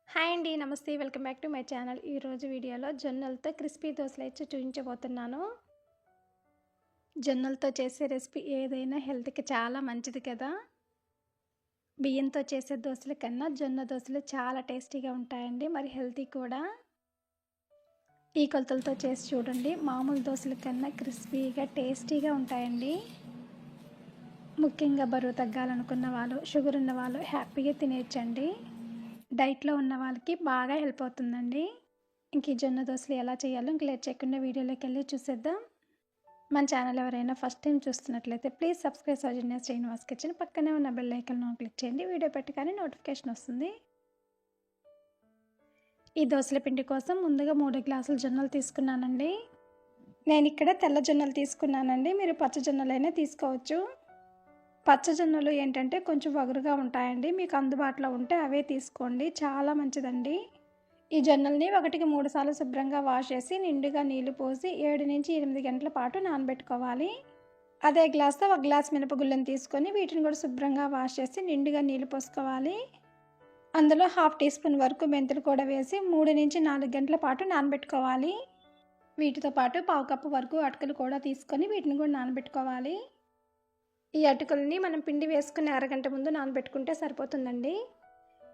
Hi అండి. నమస్తే. Welcome back to my channel. ఈరోజు వీడియోలో జొన్నలతో క్రిస్పీ దోసలైతే చూపించబోతున్నాను. జొన్నలతో చేసే రెసిపీ ఏదైనా హెల్త్‌కి చాలా మంచిది కదా! బియ్యంతో చేసే దోసల కన్నా జొన్న దోసలు చాలా టేస్టీగా ఉంటాయండి. మరి హెల్తీ కూడా. ఈ కొలతలతో చేసి చూడండి. మామూలు దోసల కన్నా క్రిస్పీగా, టేస్టీగా ఉంటాయండి. ముఖ్యంగా బరువు తగ్గాలనుకున్న వాళ్ళు, షుగర్ ఉన్న వాళ్ళు హ్యాపీగా తినేయచ్చండి. డైట్‌లో ఉన్న వాళ్ళకి బాగా హెల్ప్ అవుతుందండి. ఇంక ఈ జొన్న దోసలు ఎలా చేయాలో ఇంక లేట్ చేయకుండా వీడియోలోకెళ్ళి చూసేద్దాం. మన ఛానల్ ఎవరైనా ఫస్ట్ టైం చూస్తున్నట్లయితే please subscribe Soujanya Srinivas kitchen. పక్కనే ఉన్న బెల్ ఐకాన్ క్లిక్ చేయండి. వీడియో పెట్టగానే నోటిఫికేషన్ వస్తుంది. ఈ దోసల పిండి కోసం ముందుగా 3 గ్లాసులు జొన్నలు తీసుకున్నానండి. నేను ఇక్కడ తెల్ల జొన్నలు తీసుకున్నానండి. మీరు పచ్చ జొన్నలైనా తీసుకోవచ్చు. పచ్చ జొన్నలు ఏంటంటే కొంచెం వగరుగా ఉంటాయండి. మీకు అందుబాటులో ఉంటే అవే తీసుకోండి. చాలా మంచిదండి. ఈ జొన్నల్ని 1కి 3 సార్లు శుభ్రంగా వాష్ చేసి నిండుగా నీళ్లు పోసి 7-8 గంటల పాటు నానబెట్టుకోవాలి. అదే గ్లాస్తో 1 గ్లాస్ మినపగుళ్ళని తీసుకొని వీటిని కూడా శుభ్రంగా వాష్ చేసి నిండుగా నీళ్లు పోసుకోవాలి. అందులో 1/2 టీ స్పూన్ వరకు మెంతులు కూడా వేసి 3-4 గంటల పాటు నానబెట్టుకోవాలి. వీటితో పాటు 1/2 కప్పు వరకు అటుకులు కూడా తీసుకొని వీటిని కూడా నానబెట్టుకోవాలి. ఈ అటుకుల్ని మనం పిండి వేసుకుని అరగంట ముందు నానబెట్టుకుంటే సరిపోతుందండి.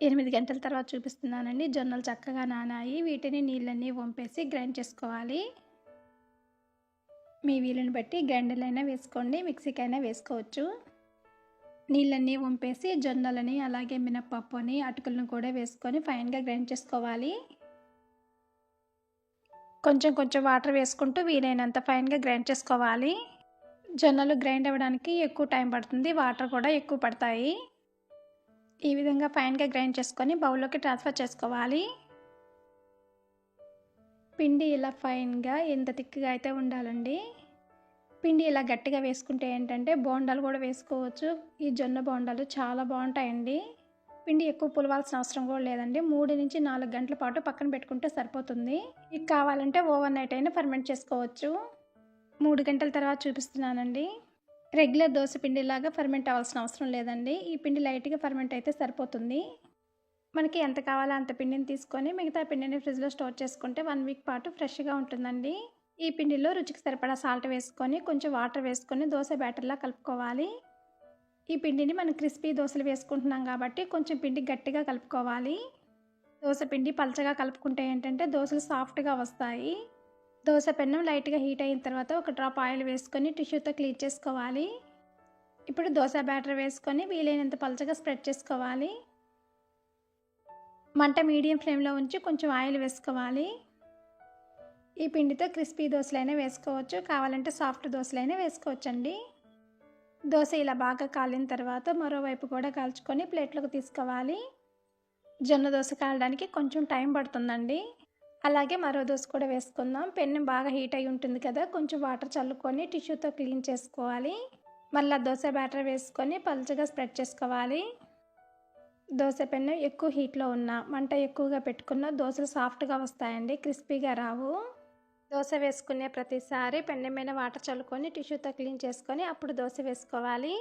8 గంటల తర్వాత చూపిస్తున్నానండి. జొన్నలు చక్కగా నానాయి. వీటిని నీళ్ళన్నీ వంపేసి గ్రైండ్ చేసుకోవాలి. మీ వీలుని బట్టి గ్రైండర్లైనా వేసుకోండి, మిక్సీకైనా వేసుకోవచ్చు. నీళ్ళన్నీ వంపేసి జొన్నలని అలాగే మినప్పప్పుని అటుకులను కూడా వేసుకొని ఫైన్గా గ్రైండ్ చేసుకోవాలి. కొంచెం కొంచెం వాటర్ వేసుకుంటూ వీలైనంత ఫైన్గా గ్రైండ్ చేసుకోవాలి. జొన్నలు గ్రైండ్ అవ్వడానికి ఎక్కువ టైం పడుతుంది, వాటర్ కూడా ఎక్కువ పడతాయి. ఈ విధంగా ఫైన్గా గ్రైండ్ చేసుకొని బౌల్లోకి ట్రాన్స్ఫర్ చేసుకోవాలి. పిండి ఇలా ఫైన్గా ఎంత థిక్గా అయితే ఉండాలండి. పిండి ఇలా గట్టిగా వేసుకుంటే ఏంటంటే బోండాలు కూడా వేసుకోవచ్చు. ఈ జొన్న బోండాలు చాలా బాగుంటాయండి. పిండి ఎక్కువ పులవాల్సిన అవసరం కూడా లేదండి. 3-4 గంటల పాటు పక్కన పెట్టుకుంటే సరిపోతుంది. మీకు కావాలంటే ఓవర్ నైట్ అయినా ఫర్మెంట్ చేసుకోవచ్చు. 3 గంటల తర్వాత చూపిస్తున్నానండి. రెగ్యులర్ దోశ పిండిలాగా ఫర్మెంట్ అవ్వాల్సిన అవసరం లేదండి. ఈ పిండి లైట్గా ఫర్మెంట్ అయితే సరిపోతుంది. మనకి ఎంత కావాలో అంత పిండిని తీసుకొని మిగతా పిండిని ఫ్రిడ్జ్లో స్టోర్ చేసుకుంటే 1 వీక్ పాటు ఫ్రెష్గా ఉంటుందండి. ఈ పిండిలో రుచికి సరిపడా సాల్ట్ వేసుకొని కొంచెం వాటర్ వేసుకొని దోశ బ్యాటర్లా కలుపుకోవాలి. ఈ పిండిని మనం క్రిస్పీ దోశలు వేసుకుంటున్నాం కాబట్టి కొంచెం పిండి గట్టిగా కలుపుకోవాలి. దోశ పిండి పలచగా కలుపుకుంటే ఏంటంటే దోశలు సాఫ్ట్గా వస్తాయి. దోశ పెన్నం లైట్గా హీట్ అయిన తర్వాత ఒక డ్రాప్ ఆయిల్ వేసుకొని టిష్యూతో క్లీన్ చేసుకోవాలి. ఇప్పుడు దోశ బ్యాటర్ వేసుకొని వీలైనంత పలచగా స్ప్రెడ్ చేసుకోవాలి. మంట మీడియం ఫ్లేమ్లో ఉంచి కొంచెం ఆయిల్ వేసుకోవాలి. ఈ పిండితో క్రిస్పీ దోశలైనా వేసుకోవచ్చు, కావాలంటే సాఫ్ట్ దోశలైనా వేసుకోవచ్చండి. దోశ ఇలా బాగా కాలిన తర్వాత మరోవైపు కూడా కాల్చుకొని ప్లేట్లోకి తీసుకోవాలి. జొన్న దోశ కాలడానికి కొంచెం టైం పడుతుందండి. అలాగే మరో దోశ కూడా వేసుకుందాం. పెన్ను బాగా హీట్ అయి ఉంటుంది కదా, కొంచెం వాటర్ చల్లుకొని టిష్యూతో క్లీన్ చేసుకోవాలి. మళ్ళీ దోశ బ్యాటర్ వేసుకొని పలుచగా స్ప్రెడ్ చేసుకోవాలి. దోశ పెన్ను ఎక్కువ హీట్లో ఉన్న మంట ఎక్కువగా పెట్టుకున్న దోశలు సాఫ్ట్గా వస్తాయండి, క్రిస్పీగా రావు. దోశ వేసుకునే ప్రతిసారి పెన్ను మీద వాటర్ చల్లుకొని టిష్యూతో క్లీన్ చేసుకొని అప్పుడు దోశ వేసుకోవాలి.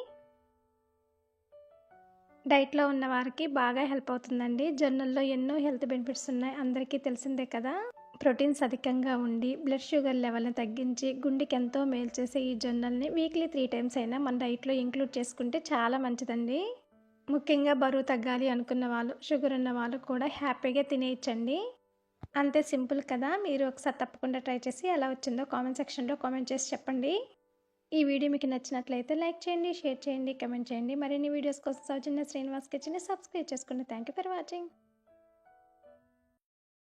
డైట్లో ఉన్న వారికి బాగా హెల్ప్ అవుతుందండి. జొన్నల్లో ఎన్నో హెల్త్ బెనిఫిట్స్ ఉన్నాయి, అందరికీ తెలిసిందే కదా. ప్రోటీన్స్ అధికంగా ఉండి బ్లడ్ షుగర్ లెవెల్ని తగ్గించి గుండెకి ఎంతో మేలు చేసే ఈ జొన్నల్ని వీక్లీ 3 టైమ్స్ అయినా మన డైట్లో ఇంక్లూడ్ చేసుకుంటే చాలా మంచిదండి. ముఖ్యంగా బరువు తగ్గాలి అనుకున్న వాళ్ళు, షుగర్ ఉన్న వాళ్ళు కూడా హ్యాపీగా తినేయచ్చండి. అంతే సింపుల్ కదా. మీరు ఒకసారి తప్పకుండా ట్రై చేసి ఎలా వచ్చిందో కామెంట్ సెక్షన్లో కామెంట్ చేసి చెప్పండి. ఈ వీడియో మీకు నచ్చినట్లయితే లైక్ చేయండి, షేర్ చేయండి, కమెంట్ చేయండి. మరిన్ని వీడియోస్ కోసం సౌజన్య శ్రీనివాస్ కిచెన్ని సబ్స్క్రైబ్ చేసుకోండి. Thank you for watching.